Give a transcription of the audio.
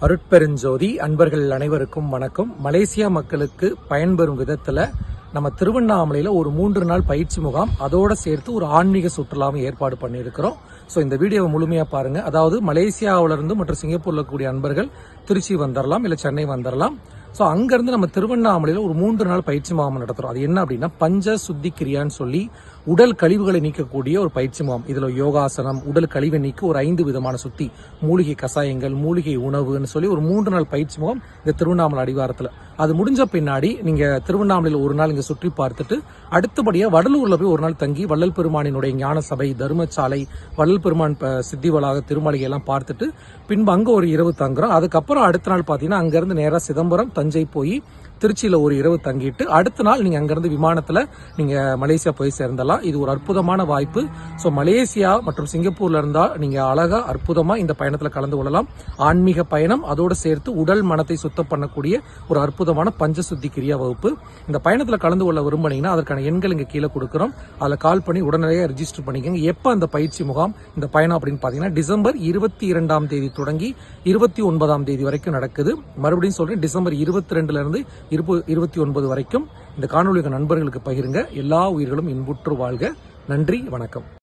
அருட்பெருஞ்சோதி அன்பர்கள் அனைவருக்கும் வணக்கம். மலேசியா மக்களுக்கு பயன்பெறும் விதத்துல நம்ம திருவண்ணாமலையில ஒரு 3 நாள் பயிற்சி முகாம், அதோட சேர்த்து ஒரு ஆன்மீக சுற்றுலாவும் ஏற்பாடு பண்ணியிருக்கிறோம். ஸோ இந்த வீடியோவை முழுமையா பாருங்க. அதாவது மலேசியாவில இருந்து மற்றும் சிங்கப்பூர்ல இருக்கக்கூடிய அன்பர்கள் திருச்சி வந்துடலாம், இல்ல சென்னை வந்துடலாம். ஸோ அங்கிருந்து நம்ம திருவண்ணாமலையில ஒரு 3 நாள் பயிற்சி முகாம் நடத்துறோம். அது என்ன அப்படின்னா பஞ்ச சுத்தி கிரியான்னு சொல்லி உடல் கழிவுகளை நீக்கக்கூடிய ஒரு பயிற்சி முகாம். இதுல யோகாசனம், உடல் கழிவை நீக்க ஒரு 5 விதமான சுத்தி, மூலிகை கசாயங்கள், மூலிகை உணவுன்னு சொல்லி ஒரு 3 நாள் பயிற்சி முகாம் இந்த திருவண்ணாமலை அடிவாரத்துல. அது முடிஞ்ச பின்னாடி நீங்க திருவண்ணாமலையில ஒரு நாள் இங்க சுற்றி பார்த்துட்டு அடுத்தபடியா வடலூர்ல போய் ஒரு நாள் தங்கி வள்ளல் பெருமானினுடைய ஞான சபை, தர்மசாலை, வள்ளல் பெருமான் சித்தி வளாக, திருமலை எல்லாம் பார்த்துட்டு பின்பு அங்க ஒரு இரவு தங்குறோம். அதுக்கப்புறம் அடுத்த நாள் பாத்தீங்கன்னா அங்க இருந்து நேரா சிதம்பரம், தஞ்சை போய் திருச்சியில ஒரு இரவு தங்கிட்டு அடுத்த நாள் நீங்க அங்கிருந்து விமானத்துல நீங்க மலேசியா போய் சேர்ந்தலாம். இது ஒரு அற்புதமான வாய்ப்பு. ஸோ மலேசியா மற்றும் சிங்கப்பூர்ல இருந்தா நீங்க அழகா அற்புதமா இந்த பயணத்துல கலந்து கொள்ளலாம். ஆன்மீக பயணம், அதோட சேர்த்து உடல் மனத்தை சுத்தம் பண்ணக்கூடிய ஒரு அற்புதமான பஞ்சசுத்தி கிரியா வகுப்பு. இந்த பயணத்துல கலந்து கொள்ள விரும்பினீங்கன்னா அதற்கான எண்கள் இங்க கீழே கொடுக்குறோம். அதுல கால் பண்ணி உடனடியாக ரெஜிஸ்டர் பண்ணிக்கோங்க. எப்ப அந்த பயிற்சி முகாம், இந்த பயணம் அப்படின்னு பாத்தீங்கன்னா டிசம்பர் 22ஆம் தேதி தொடங்கி 29ஆம் தேதி வரைக்கும் நடக்குது. மறுபடியும் சொல்றேன், டிசம்பர் 22ல இருந்து 29 வரைக்கும். இந்த காணொலிக்கு நண்பர்களுக்கு பகிருங்க. எல்லா உயிர்களும் இன்புற்று வாழ்க. நன்றி, வணக்கம்.